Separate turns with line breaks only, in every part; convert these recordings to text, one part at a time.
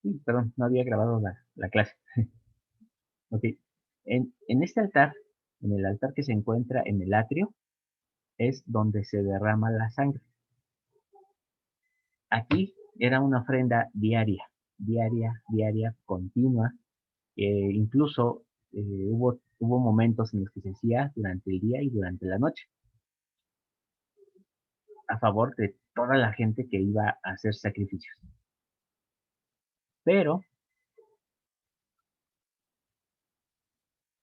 Sí, perdón, no había grabado la clase. Ok. En este altar, en el altar que se encuentra en el atrio, es donde se derrama la sangre. Aquí era una ofrenda diaria, diaria, diaria, continua. Incluso hubo momentos en los que se hacía durante el día y durante la noche, a favor de toda la gente que iba a hacer sacrificios. Pero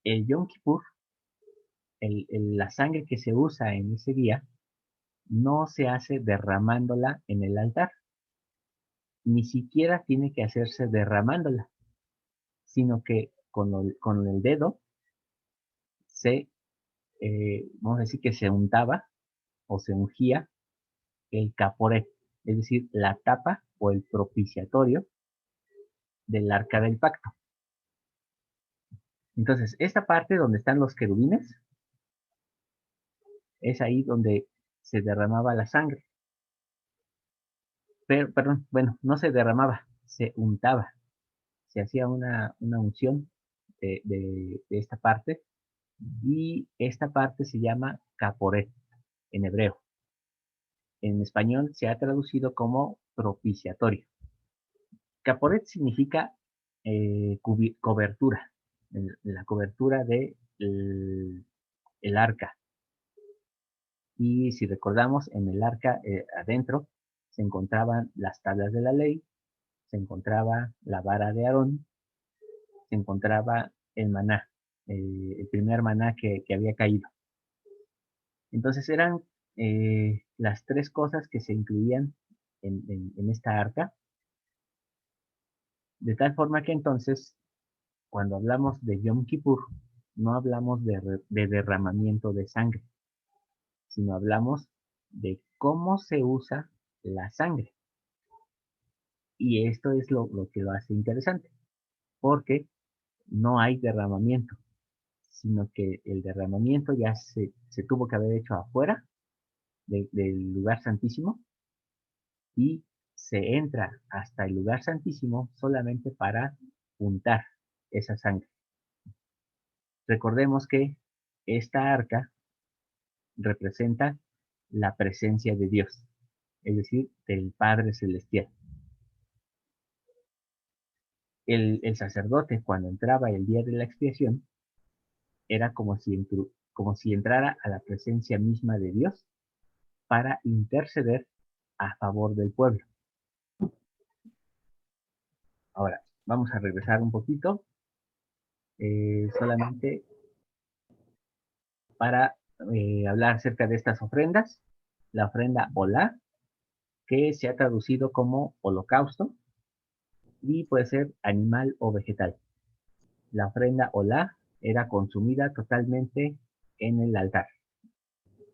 el Yom Kippur, la sangre que se usa en ese día, no se hace derramándola en el altar, ni siquiera tiene que hacerse derramándola, sino que con el dedo se, vamos a decir que se untaba o se ungía el caporet, es decir, la tapa o el propiciatorio del arca del pacto. Entonces, esta parte donde están los querubines, es ahí donde se derramaba la sangre. Pero, perdón, bueno, no se derramaba, se untaba, se hacía una unción de esta parte, y esta parte se llama caporet en hebreo. En español se ha traducido como propiciatorio. Caporet significa cobertura, la cobertura de el arca. Y si recordamos, en el arca adentro se encontraban las tablas de la ley, se encontraba la vara de Aarón, se encontraba el maná, el primer maná que había caído. Entonces eran las tres cosas que se incluían en esta arca, de tal forma que entonces, cuando hablamos de Yom Kippur, no hablamos de derramamiento de sangre, sino hablamos de cómo se usa la sangre. Y esto es lo que lo hace interesante, porque no hay derramamiento, sino que el derramamiento ya se tuvo que haber hecho afuera del lugar santísimo, y se entra hasta el lugar santísimo solamente para untar esa sangre. Recordemos que esta arca representa la presencia de Dios, es decir, del Padre Celestial. El sacerdote, cuando entraba el día de la expiación, era como si entrara a la presencia misma de Dios para interceder a favor del pueblo. Ahora, vamos a regresar un poquito, solamente para hablar acerca de estas ofrendas. La ofrenda Olá, que se ha traducido como holocausto, y puede ser animal o vegetal. La ofrenda Olá era consumida totalmente en el altar.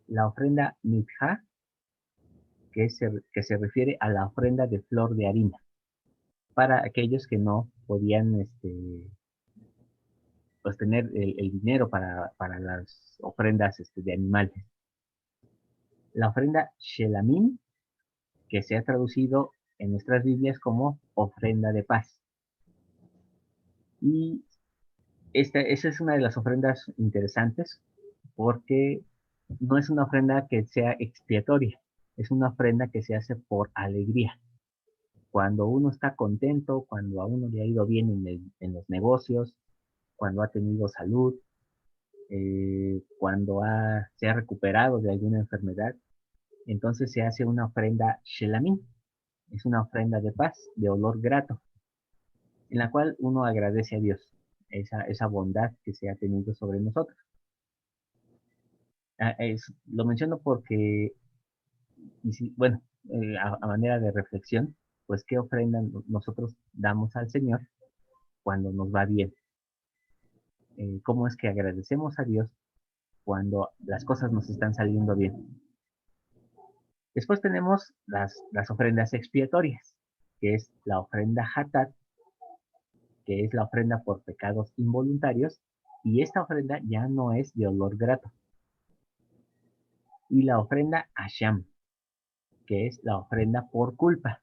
La ofrenda Mitja, que se refiere a la ofrenda de flor de harina, para aquellos que no podían pues tener el dinero para las ofrendas de animales. La ofrenda Shelamim, que se ha traducido en nuestras Biblias como ofrenda de paz. Y esa es una de las ofrendas interesantes, porque no es una ofrenda que sea expiatoria, es una ofrenda que se hace por alegría. Cuando uno está contento, cuando a uno le ha ido bien en los negocios, cuando ha tenido salud, cuando se ha recuperado de alguna enfermedad, entonces se hace una ofrenda Shelamim, es una ofrenda de paz, de olor grato, en la cual uno agradece a Dios esa bondad que se ha tenido sobre nosotros. Lo menciono porque, bueno, a manera de reflexión, pues qué ofrenda nosotros damos al Señor cuando nos va bien. Cómo es que agradecemos a Dios cuando las cosas nos están saliendo bien. Después tenemos las ofrendas expiatorias, que es la ofrenda Hatat, que es la ofrenda por pecados involuntarios, y esta ofrenda ya no es de olor grato. Y la ofrenda Asham, que es la ofrenda por culpa.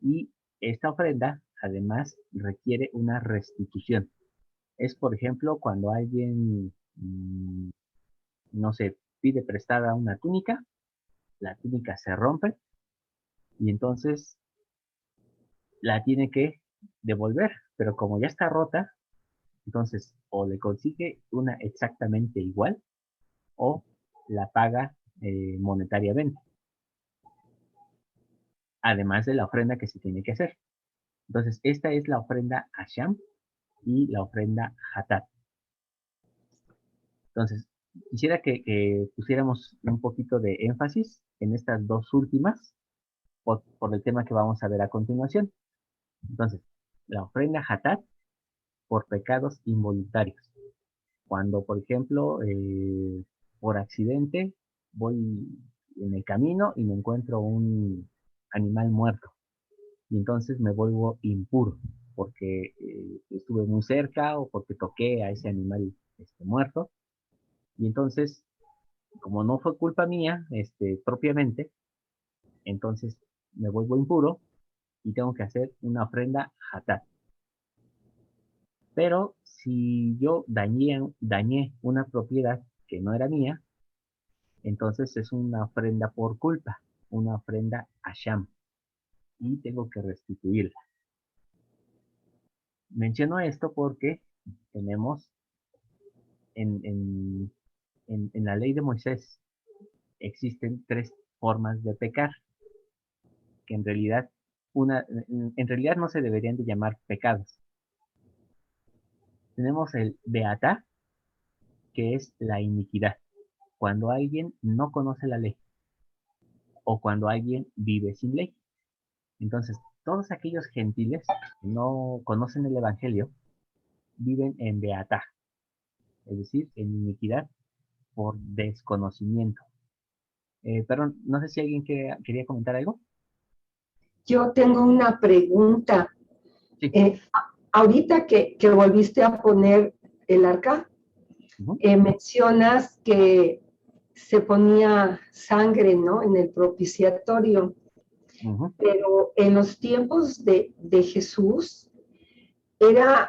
Y esta ofrenda además requiere una restitución. Es, por ejemplo, cuando alguien, no sé, pide prestada una túnica, la túnica se rompe y entonces la tiene que devolver, pero como ya está rota, entonces o le consigue una exactamente igual o la paga monetariamente, además de la ofrenda que se tiene que hacer. Entonces, esta es la ofrenda Asham y la ofrenda Hatat. Entonces, quisiera que pusiéramos un poquito de énfasis en estas dos últimas por el tema que vamos a ver a continuación. Entonces, la ofrenda Hatat por pecados involuntarios. Cuando, por ejemplo, por accidente voy en el camino y me encuentro un animal muerto y entonces me vuelvo impuro porque estuve muy cerca o porque toqué a ese animal muerto y entonces, como no fue culpa mía propiamente, entonces me vuelvo impuro y tengo que hacer una ofrenda hatat. Pero si yo dañé una propiedad que no era mía, entonces es una ofrenda por culpa, una ofrenda asham, y tengo que restituirla. Menciono esto porque tenemos en, en, en la ley de Moisés existen tres formas de pecar, que en realidad no se deberían de llamar pecados. Tenemos el beatá, que es la iniquidad, cuando alguien no conoce la ley o cuando alguien vive sin ley. Entonces, todos aquellos gentiles que no conocen el Evangelio viven en beatá, es decir, en iniquidad por desconocimiento. Perdón, no sé si alguien quería comentar algo.
Yo tengo una pregunta.
Sí.
Ahorita que volviste a poner el arca, mencionas que se ponía sangre, ¿no? En el propiciatorio. Pero en los tiempos de Jesús eran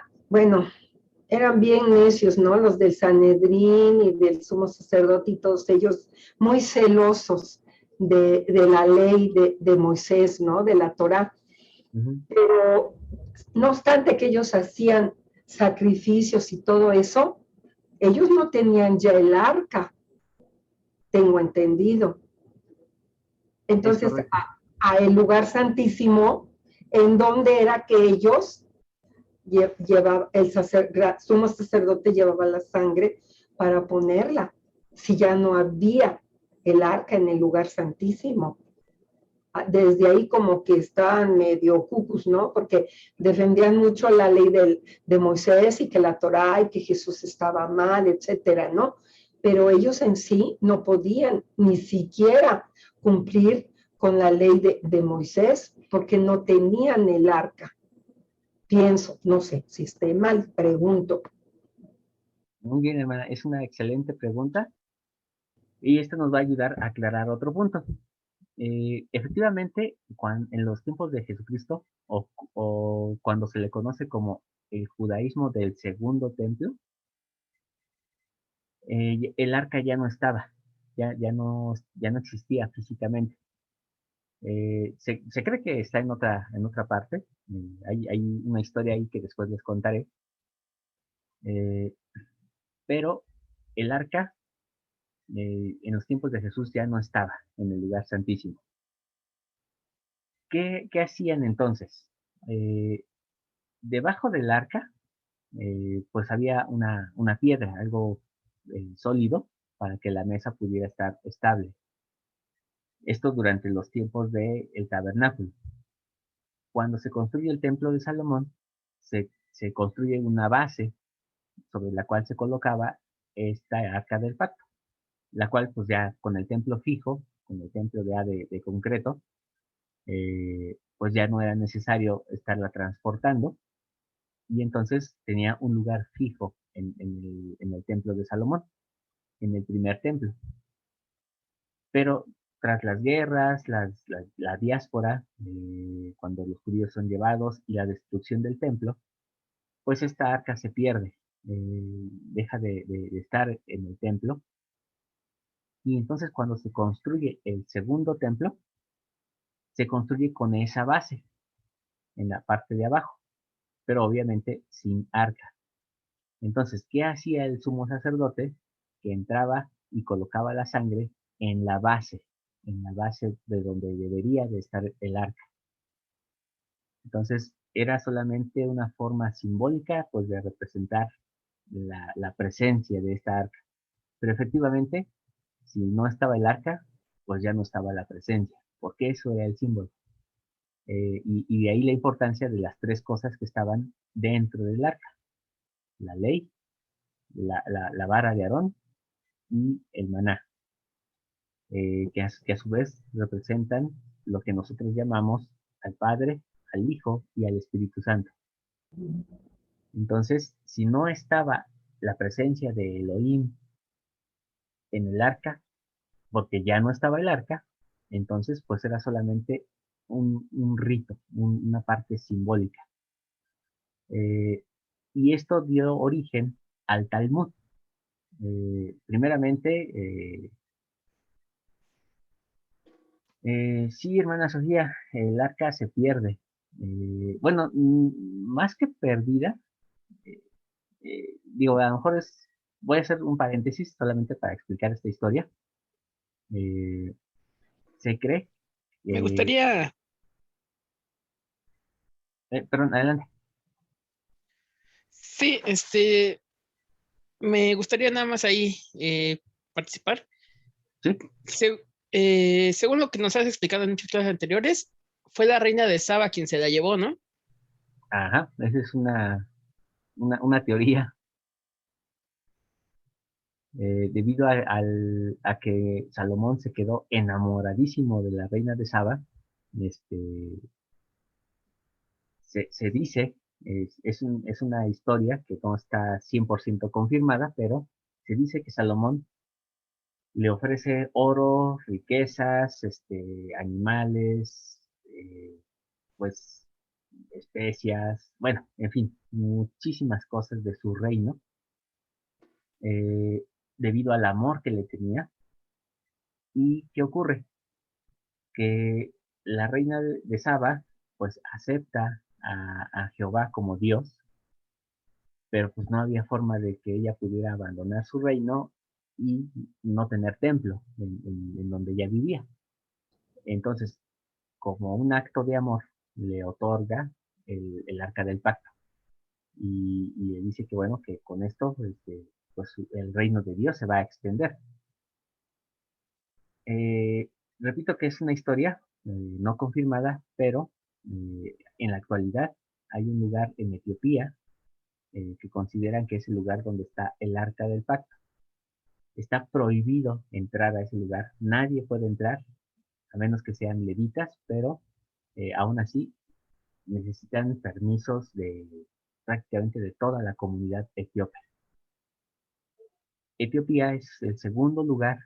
bien necios, ¿no? Los del Sanedrín y del sumo sacerdote y todos ellos muy celosos de la ley de Moisés, ¿no? De la Torá. Pero no obstante que ellos hacían sacrificios y todo eso, ellos no tenían ya el arca, tengo entendido. Entonces, a el lugar santísimo, en donde era que ellos llevaba, el sumo sacerdote llevaba la sangre para ponerla, si ya no había el arca en el lugar santísimo. Desde ahí como que estaban medio cucus, ¿no? Porque defendían mucho la ley de Moisés y que la Torá y que Jesús estaba mal, etcétera, ¿no? Pero ellos en sí no podían ni siquiera cumplir con la ley de Moisés porque no tenían el arca. Pienso, no sé si esté mal, pregunto.
Muy bien, hermana, es una excelente pregunta y esto nos va a ayudar a aclarar otro punto. Efectivamente, en los tiempos de Jesucristo, o cuando se le conoce como el judaísmo del segundo templo, el arca ya no estaba, ya no existía físicamente. Se cree que está en otra parte, hay una historia ahí que después les contaré, eh, pero el arca en los tiempos de Jesús ya no estaba en el lugar santísimo. ¿Qué hacían entonces? Debajo del arca, pues había una piedra, algo sólido, para que la mesa pudiera estar estable. Esto durante los tiempos del tabernáculo. Cuando se construye el templo de Salomón, se construye una base sobre la cual se colocaba esta arca del pacto, la cual pues ya con el templo fijo, con el templo ya de concreto, pues ya no era necesario estarla transportando y entonces tenía un lugar fijo en el templo de Salomón, en el primer templo. Pero tras las guerras, la diáspora, cuando los judíos son llevados y la destrucción del templo, pues esta arca se pierde, deja de estar en el templo. Y entonces cuando se construye el segundo templo, se construye con esa base en la parte de abajo, pero obviamente sin arca. Entonces, ¿qué hacía el sumo sacerdote? Que entraba y colocaba la sangre en la base de donde debería de estar el arca. Entonces, era solamente una forma simbólica, pues, de representar la presencia de esta arca. Pero efectivamente, si no estaba el arca, pues ya no estaba la presencia, porque eso era el símbolo. Y de ahí la importancia de las tres cosas que estaban dentro del arca: la ley, la vara de Aarón y el maná, que a su vez representan lo que nosotros llamamos al Padre, al Hijo y al Espíritu Santo. Entonces, si no estaba la presencia de Elohim en el arca, porque ya no estaba el arca, entonces pues era solamente un rito, una parte simbólica. Eh, y esto dio origen al Talmud. Primeramente, sí, hermana Sofía, el arca se pierde. Bueno, más que perdida, eh, digo, a lo mejor voy a hacer un paréntesis solamente para explicar esta historia. Eh, Se cree,
Me
eh,
gustaría,
perdón, adelante.
sí, me gustaría nada más ahí participar.
Sí,
Según lo que nos has explicado en muchas clases anteriores, fue la reina de Saba quien se la llevó, ¿no?
ajá, esa es una teoría. Debido a que Salomón se quedó enamoradísimo de la reina de Saba. este, se dice, es una historia que no está 100% confirmada, pero se dice que Salomón le ofrece oro, riquezas, animales, pues especias, bueno, en fin, muchísimas cosas de su reino, eh, debido al amor que le tenía. ¿Y qué ocurre? Que la reina de Saba, pues acepta a Jehová como Dios, pero pues no había forma de que ella pudiera abandonar su reino y no tener templo en donde ella vivía. Entonces, como un acto de amor, le otorga el arca del pacto y le dice que bueno, que con esto pues el reino de Dios se va a extender. Eh, Repito que es una historia no confirmada, pero en la actualidad hay un lugar en Etiopía que consideran que es el lugar donde está el arca del pacto. Está prohibido entrar a ese lugar, nadie puede entrar a menos que sean levitas, pero aún así necesitan permisos de prácticamente de toda la comunidad etíope. Etiopía es el segundo lugar,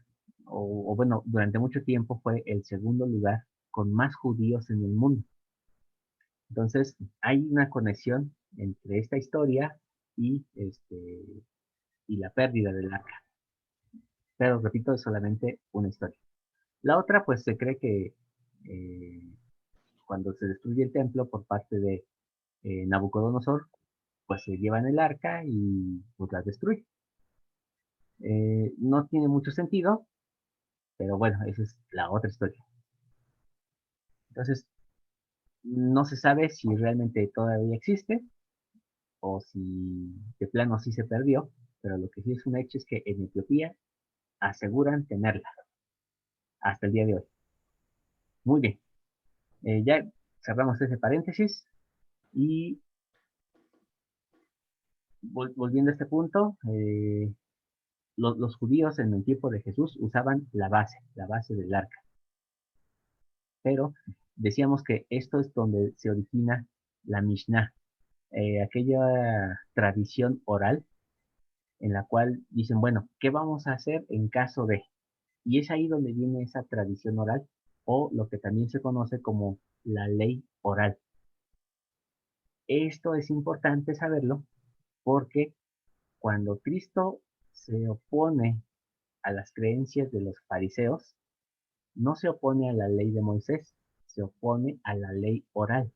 o bueno, durante mucho tiempo fue el segundo lugar con más judíos en el mundo. Entonces, hay una conexión entre esta historia y, y la pérdida del arca. Pero, repito, es solamente una historia. La otra, pues se cree que eh, cuando se destruye el templo por parte de Nabucodonosor, pues se llevan el arca y pues la destruye. No tiene mucho sentido, pero bueno, esa es la otra historia. Entonces, no se sabe si realmente todavía existe o si de plano sí se perdió, pero lo que sí es un hecho es que en Etiopía aseguran tenerla hasta el día de hoy. Muy bien, ya cerramos ese paréntesis y volviendo a este punto, los judíos en el tiempo de Jesús usaban la base del arca, pero decíamos que esto es donde se origina la Mishnah, aquella tradición oral en la cual dicen, bueno, ¿qué vamos a hacer en caso de? Y es ahí donde viene esa tradición oral, o lo que también se conoce como la ley oral. Esto es importante saberlo porque cuando Cristo se opone a las creencias de los fariseos, no se opone a la ley de Moisés, se opone a la ley oral,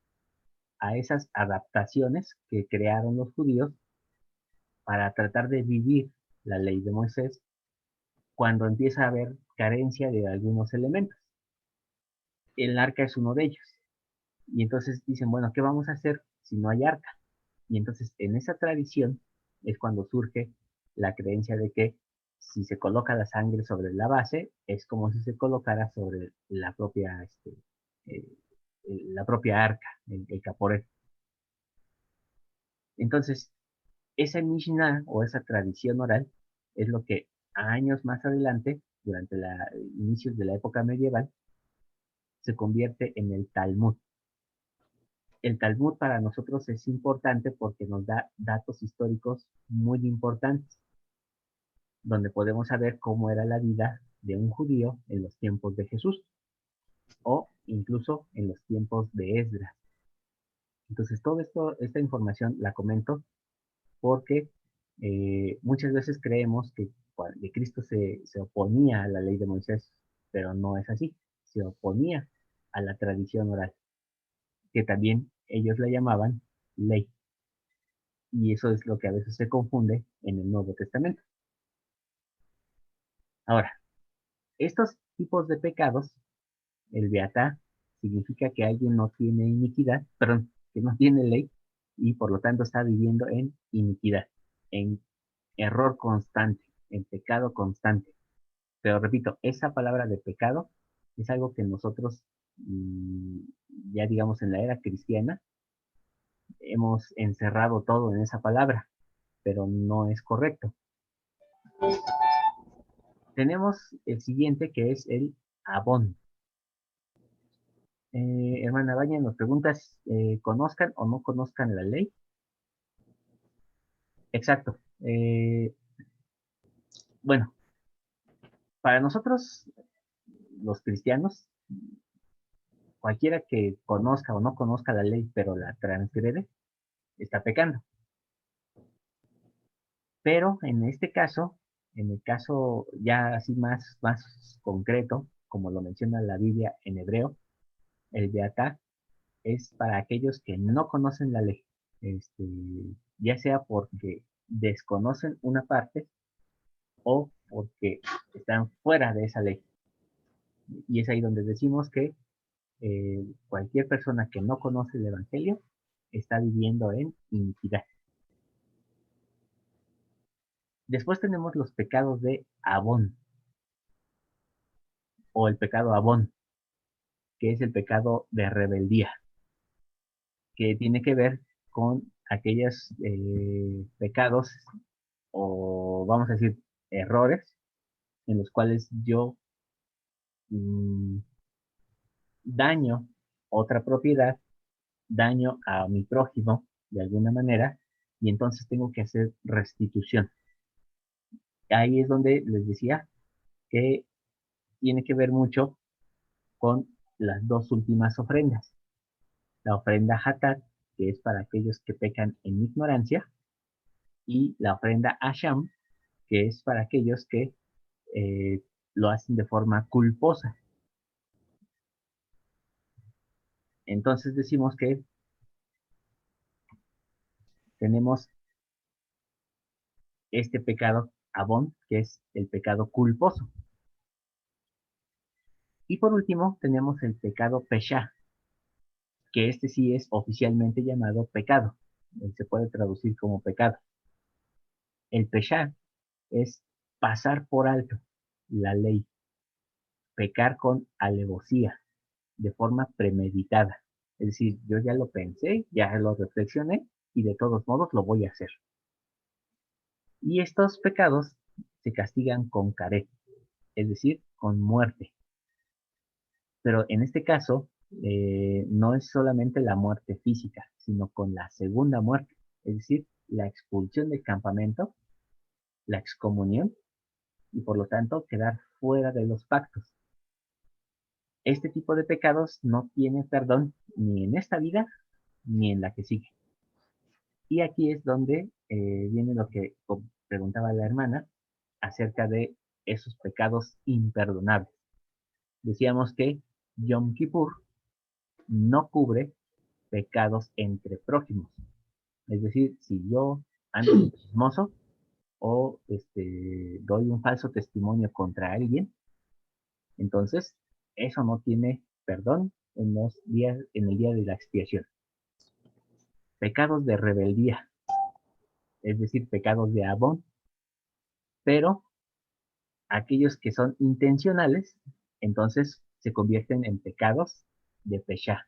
a esas adaptaciones que crearon los judíos para tratar de vivir la ley de Moisés cuando empieza a haber carencia de algunos elementos. El arca es uno de ellos. Y entonces dicen, bueno, ¿qué vamos a hacer si no hay arca? Y entonces en esa tradición es cuando surge la creencia de que si se coloca la sangre sobre la base, es como si se colocara sobre eh, la propia arca, el caporet. Entonces, esa Mishnah o esa tradición oral es lo que años más adelante, durante los inicios de la época medieval, se convierte en el Talmud. El Talmud para nosotros es importante porque nos da datos históricos muy importantes, donde podemos saber cómo era la vida de un judío en los tiempos de Jesús o incluso en los tiempos de Esdras. Entonces, esta información la comento porque muchas veces creemos que Cristo se oponía a la ley de Moisés, pero no es así. Se oponía a la tradición oral, que también ellos la llamaban ley. Y eso es lo que a veces se confunde en el Nuevo Testamento. Ahora, estos tipos de pecados, el beatá, significa que alguien no tiene iniquidad, perdón, que no tiene ley y por lo tanto está viviendo en iniquidad, en error constante, en pecado constante. Pero repito, esa palabra de pecado es algo que nosotros, ya digamos en la era cristiana, hemos encerrado todo en esa palabra, pero no es correcto. Tenemos el siguiente que es el abón. Hermana Baña, nos preguntas, ¿conozcan o no conozcan la ley? Exacto. Bueno, para nosotros, los cristianos, cualquiera que conozca o no conozca la ley, pero la transgrede, está pecando. Pero en este caso, en el caso ya así más concreto, como lo menciona la Biblia en hebreo, el beatá es para aquellos que no conocen la ley, este, ya sea porque desconocen una parte o porque están fuera de esa ley. Y es ahí donde decimos que cualquier persona que no conoce el Evangelio está viviendo en iniquidad. Después tenemos los pecados de Abón o el pecado Abón, que es el pecado de rebeldía, que tiene que ver con aquellos pecados o vamos a decir errores en los cuales yo mm, daño otra propiedad, daño a mi prójimo de alguna manera y entonces tengo que hacer restitución. Ahí es donde les decía que tiene que ver mucho con las dos últimas ofrendas. La ofrenda Hatat, que es para aquellos que pecan en ignorancia, y la ofrenda Asham, que es para aquellos que eh, lo hacen de forma culposa. Entonces decimos que tenemos este pecado Abón, que es el pecado culposo. Y por último tenemos el pecado Pesha, que este sí es oficialmente llamado pecado. Se puede traducir como pecado. El Pesha es pasar por alto la ley, pecar con alevosía, de forma premeditada. Es decir, yo ya lo pensé, ya lo reflexioné y de todos modos lo voy a hacer. Y estos pecados se castigan con caret, es decir, con muerte. Pero en este caso, no es solamente la muerte física, sino con la segunda muerte, es decir, la expulsión del campamento, la excomunión y por lo tanto quedar fuera de los pactos. Este tipo de pecados no tiene perdón ni en esta vida ni en la que sigue. Y aquí es donde viene lo que preguntaba la hermana acerca de esos pecados imperdonables. Decíamos que Yom Kippur no cubre pecados entre prójimos. Es decir, si yo ando de chismoso o doy un falso testimonio contra alguien, entonces eso no tiene perdón en el día de la expiación. Pecados de rebeldía, es decir, pecados de Abón, pero aquellos que son intencionales, entonces se convierten en pecados de Peshá,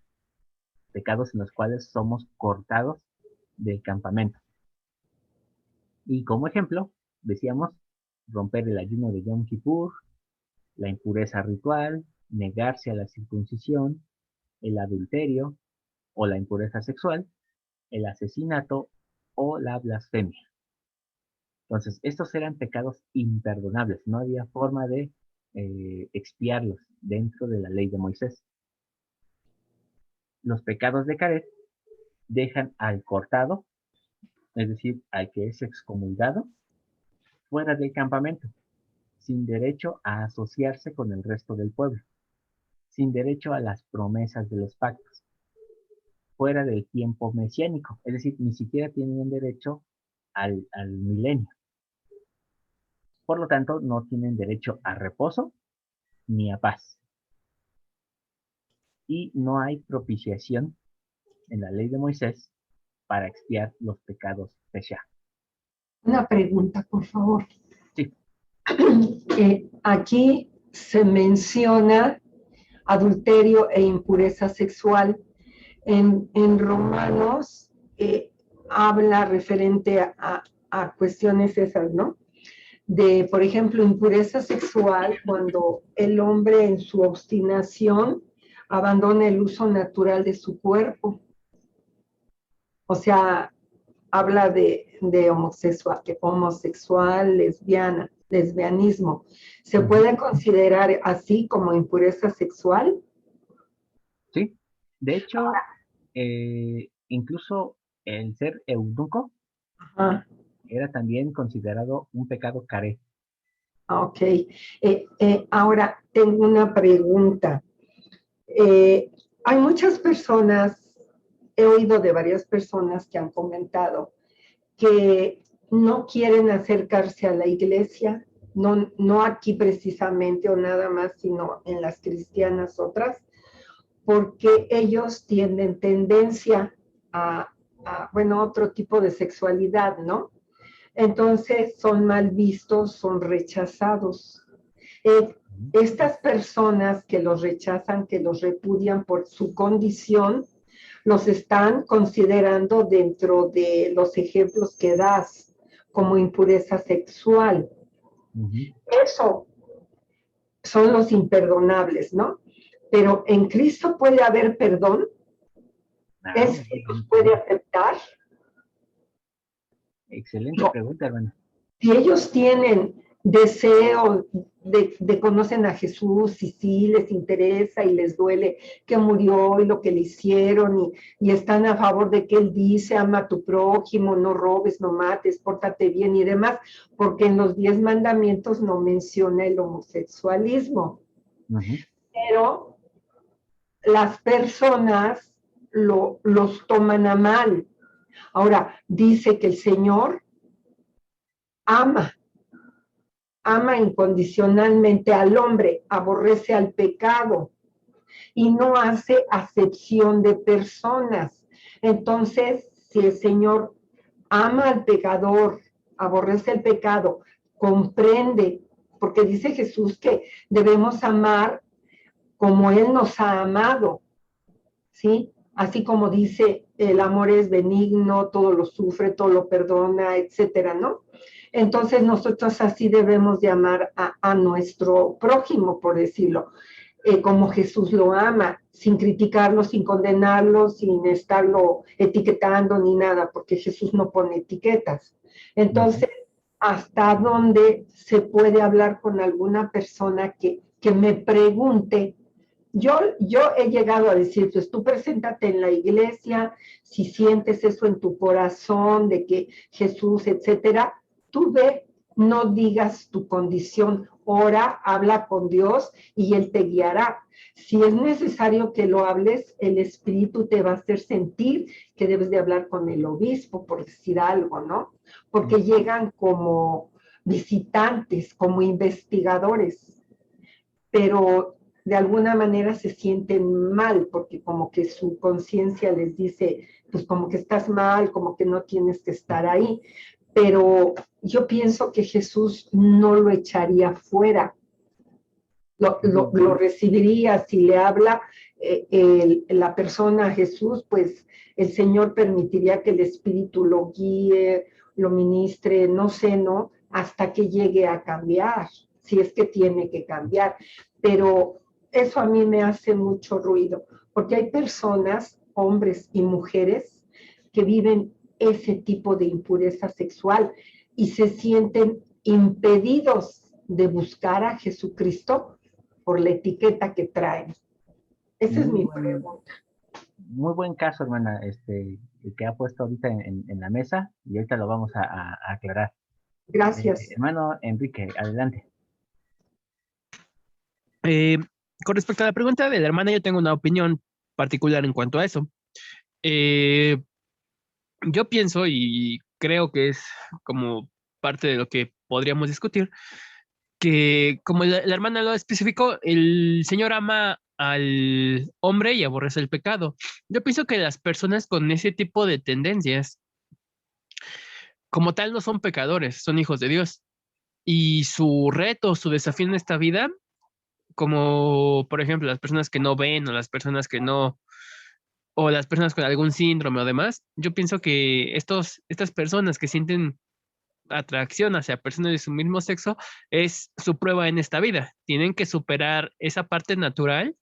pecados en los cuales somos cortados del campamento. Y como ejemplo, decíamos, romper el ayuno de Yom Kippur, la impureza ritual, negarse a la circuncisión, el adulterio o la impureza sexual, el asesinato o la blasfemia. Entonces, estos eran pecados imperdonables, no había forma de expiarlos dentro de la ley de Moisés. Los pecados de Caret dejan al cortado, es decir, al que es excomulgado, fuera del campamento, sin derecho a asociarse con el resto del pueblo, sin derecho a las promesas de los pactos, fuera del tiempo mesiánico, es decir, ni siquiera tienen derecho al milenio. Por lo tanto, no tienen derecho a reposo ni a paz. Y no hay propiciación en la ley de Moisés para expiar los pecados Peshá.
Una pregunta, por favor.
Sí.
Aquí se menciona adulterio e impureza sexual. En Romanos habla referente a cuestiones esas, ¿no? De, por ejemplo, impureza sexual, cuando el hombre en su obstinación abandona el uso natural de su cuerpo. O sea, habla de homosexual, lesbianismo. ¿Se puede considerar así como impureza sexual?
Sí. De hecho, incluso el ser eunuco era también considerado un pecado caré.
Ok. Ahora tengo una pregunta. Hay muchas personas, he oído de varias personas que han comentado que no quieren acercarse a la iglesia, no aquí precisamente o nada más, sino en las cristianas otras, porque ellos tienen tendencia a otro tipo de sexualidad, ¿no? Entonces son mal vistos, son rechazados. Estas personas que los rechazan, que los repudian por su condición, los están considerando dentro de los ejemplos que das como impureza sexual. Eso son los imperdonables, ¿no? Pero en Cristo puede haber perdón. ¿Es que los puede aceptar?
Excelente pregunta, hermano.
Si ellos tienen deseo de conocen a Jesús y sí les interesa y les duele que murió y lo que le hicieron y están a favor de que él dice, ama a tu prójimo, no robes, no mates, pórtate bien y demás, porque en los 10 mandamientos no menciona el homosexualismo. Pero las personas los toman a mal. Ahora, dice que el Señor ama incondicionalmente al hombre, aborrece al pecado y no hace acepción de personas. Entonces, si el Señor ama al pecador, aborrece el pecado, comprende, porque dice Jesús que debemos amar como Él nos ha amado, ¿sí? Así como dice, el amor es benigno, todo lo sufre, todo lo perdona, etcétera, ¿no? Entonces nosotros así debemos de amar a nuestro prójimo, por decirlo, como Jesús lo ama, sin criticarlo, sin condenarlo, sin estarlo etiquetando ni nada, porque Jesús no pone etiquetas. Entonces, hasta dónde se puede hablar con alguna persona que me pregunte. Yo he llegado a decir, pues tú preséntate en la iglesia, si sientes eso en tu corazón, de que Jesús, etcétera, tú ve, no digas tu condición, ora, habla con Dios y Él te guiará. Si es necesario que lo hables, el Espíritu te va a hacer sentir que debes de hablar con el obispo, por decir algo, ¿no? Porque llegan como visitantes, como investigadores, pero de alguna manera se sienten mal, porque como que su conciencia les dice, pues como que estás mal, como que no tienes que estar ahí. Pero yo pienso que Jesús no lo echaría fuera, lo recibiría. Si le habla la persona a Jesús, pues el Señor permitiría que el Espíritu lo guíe, lo ministre, no sé, ¿no? Hasta que llegue a cambiar, si es que tiene que cambiar. Pero eso a mí me hace mucho ruido, porque hay personas, hombres y mujeres, que viven ese tipo de impureza sexual y se sienten impedidos de buscar a Jesucristo por la etiqueta que traen. Esa es
Muy
mi
buen,
pregunta.
muy buen caso, hermana, el que ha puesto ahorita en la mesa y ahorita lo vamos a aclarar.
Gracias.
Hermano Enrique, adelante.
Eh, con respecto a la pregunta de la hermana, yo tengo una opinión particular en cuanto a eso. Eh, yo pienso y creo que es como parte de lo que podríamos discutir, que como la hermana lo especificó, el Señor ama al hombre y aborrece el pecado. Yo pienso que las personas con ese tipo de tendencias, como tal, no son pecadores, son hijos de Dios. Y su reto, su desafío en esta vida, como por ejemplo las personas que no ven o las personas que no, o las personas con algún síndrome o demás, yo pienso que estas personas que sienten atracción hacia personas de su mismo sexo es su prueba en esta vida. Tienen que superar esa parte natural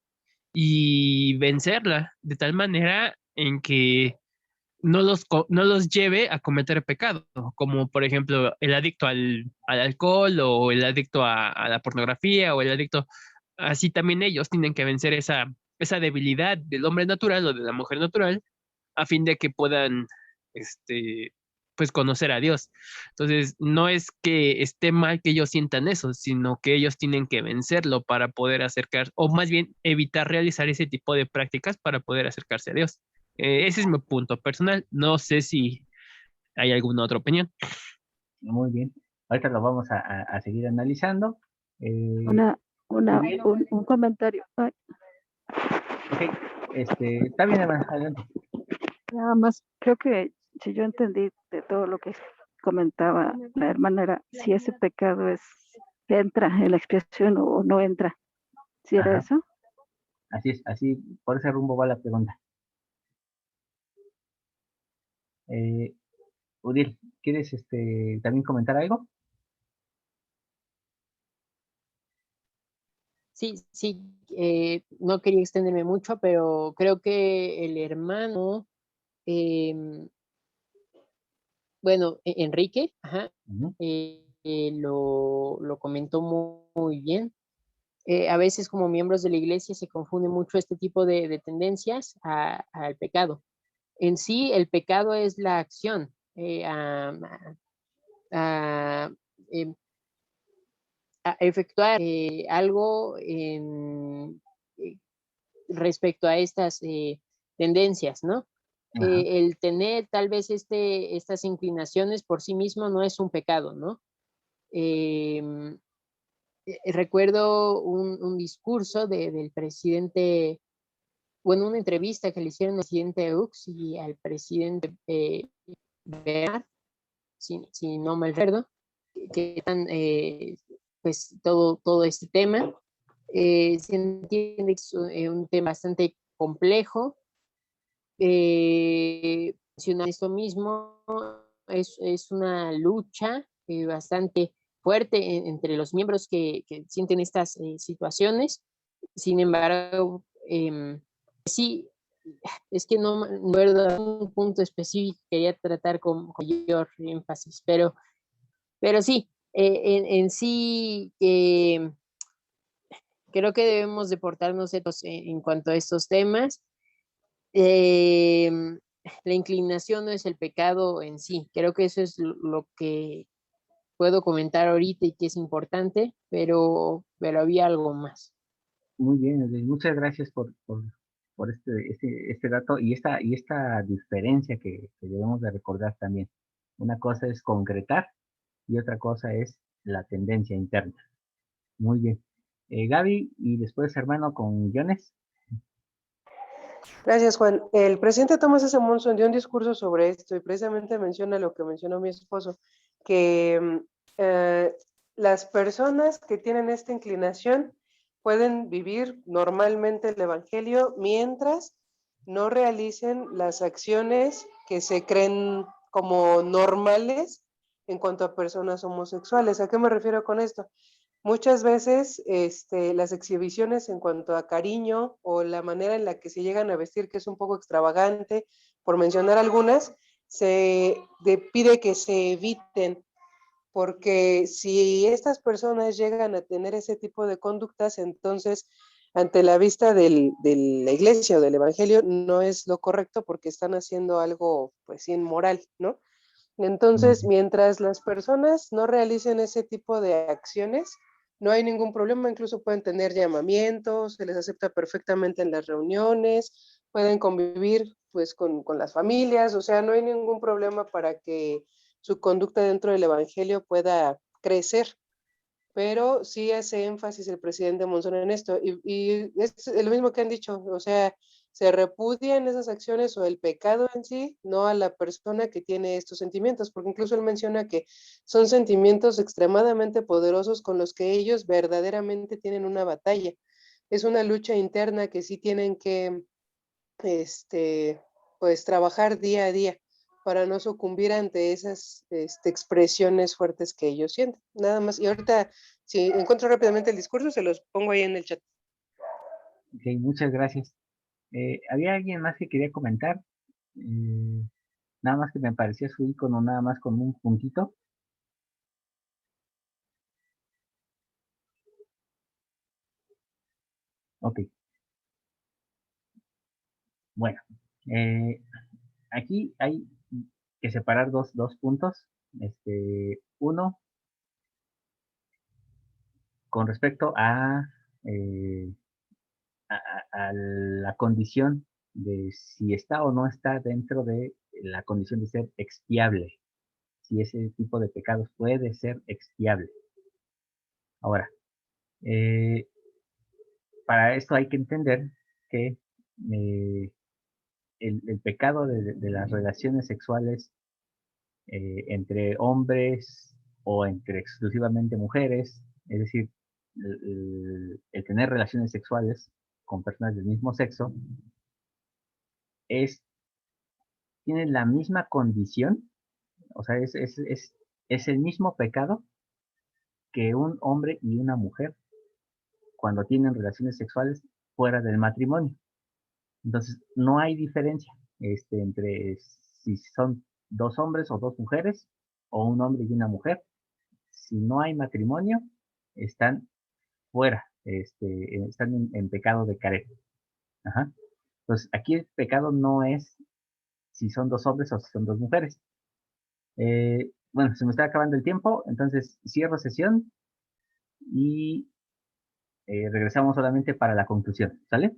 y vencerla de tal manera en que no los lleve a cometer pecado, como por ejemplo el adicto al alcohol o el adicto a la pornografía o el adicto, así también ellos tienen que vencer esa debilidad del hombre natural o de la mujer natural a fin de que puedan, este, pues conocer a Dios. Entonces, no es que esté mal que ellos sientan eso, sino que ellos tienen que vencerlo para poder acercar, o más bien evitar realizar ese tipo de prácticas para poder acercarse a Dios. Ese es mi punto personal. No sé si hay alguna otra opinión.
Muy bien. Ahorita lo vamos a seguir analizando. Eh,
Una,
Uriel,
un comentario. Ay,
ok, está bien, hermana, adelante.
nada más, creo que si yo entendí de todo lo que comentaba la hermana era si ese pecado entra en la expiación o no entra. ¿Si era
Ajá,
eso?
así es, así, por ese rumbo va la pregunta. Eh, Uriel, ¿quieres también comentar algo?
Sí, sí, no quería extenderme mucho, pero creo que el hermano, em, bueno, Enrique, ajá,
Ujú.
lo comentó muy bien. A veces como miembros de la iglesia se confunde mucho este tipo de tendencias al pecado. En sí, el pecado es la acción a, em, a efectuar algo eh, respecto a estas tendencias, ¿no?
Ajá,
El tener tal vez estas inclinaciones por sí mismo no es un pecado, ¿no? Eh, Recuerdo un discurso del presidente, bueno, una entrevista que le hicieron al presidente Ux y al presidente Bernard, si no mal recuerdo, que están, pues, todo este tema. Se entiende que es un tema bastante complejo. Esto mismo es una lucha bastante fuerte entre los miembros que sienten estas situaciones. Sin embargo, sí, es que no me acuerdo un punto específico que quería tratar con mayor énfasis, pero Pero sí, en sí, creo que debemos de portarnos en cuanto a estos temas. Em, la inclinación no es el pecado en sí. Creo que eso es lo que puedo comentar ahorita y que es importante, pero había algo más.
Muy bien, muchas gracias por este dato y esta diferencia que debemos de recordar también. Una cosa es concretar y otra cosa es la tendencia interna. Muy bien. Gaby y después hermano con guiones.
Gracias, Juan. El presidente Thomas S. Monson dio un discurso sobre esto y precisamente menciona lo que mencionó mi esposo, que las personas que tienen esta inclinación pueden vivir normalmente el Evangelio mientras no realicen las acciones que se creen como normales en cuanto a personas homosexuales. ¿A qué me refiero con esto? Muchas veces las exhibiciones en cuanto a cariño o la manera en la que se llegan a vestir, que es un poco extravagante, por mencionar algunas, pide que se eviten, porque si estas personas llegan a tener ese tipo de conductas, entonces ante la vista de la iglesia o del evangelio no es lo correcto porque están haciendo algo pues inmoral, ¿no? Entonces, mientras las personas no realicen ese tipo de acciones, no hay ningún problema, incluso pueden tener llamamientos, se les acepta perfectamente en las reuniones, pueden convivir pues con las familias, o sea, no hay ningún problema para que su conducta dentro del evangelio pueda crecer, pero sí hace énfasis el presidente Monzón en esto, y es lo mismo que han dicho, o sea, se repudian esas acciones o el pecado en sí, no a la persona que tiene estos sentimientos, porque incluso él menciona que son sentimientos extremadamente poderosos con los que ellos verdaderamente tienen una batalla. Es una lucha interna que sí tienen que, pues, trabajar día a día para no sucumbir ante esas expresiones fuertes que ellos sienten. Nada más. Y ahorita, si encuentro rápidamente el discurso, se los pongo ahí en el chat.
Ok, muchas gracias. ¿Había alguien más que quería comentar? Nada más que me parecía su icono, nada más con un puntito. Ok, bueno. Aquí hay que separar dos puntos. Uno, con respecto eh, a la condición de si está o no está dentro de la condición de ser expiable, si ese tipo de pecados puede ser expiable. Ahora, eh, para esto hay que entender que el pecado de las relaciones sexuales entre hombres o entre exclusivamente mujeres, es decir, el tener relaciones sexuales con personas del mismo sexo, tiene la misma condición, o sea, es el mismo pecado que un hombre y una mujer cuando tienen relaciones sexuales fuera del matrimonio. Entonces, no hay diferencia entre si son dos hombres o dos mujeres, o un hombre y una mujer. Si no hay matrimonio, están fuera, están en pecado de careta. Ajá. Entonces, aquí el pecado no es si son dos hombres o si son dos mujeres. Bueno, se me está acabando el tiempo, entonces cierro sesión y regresamos solamente para la conclusión, ¿sale?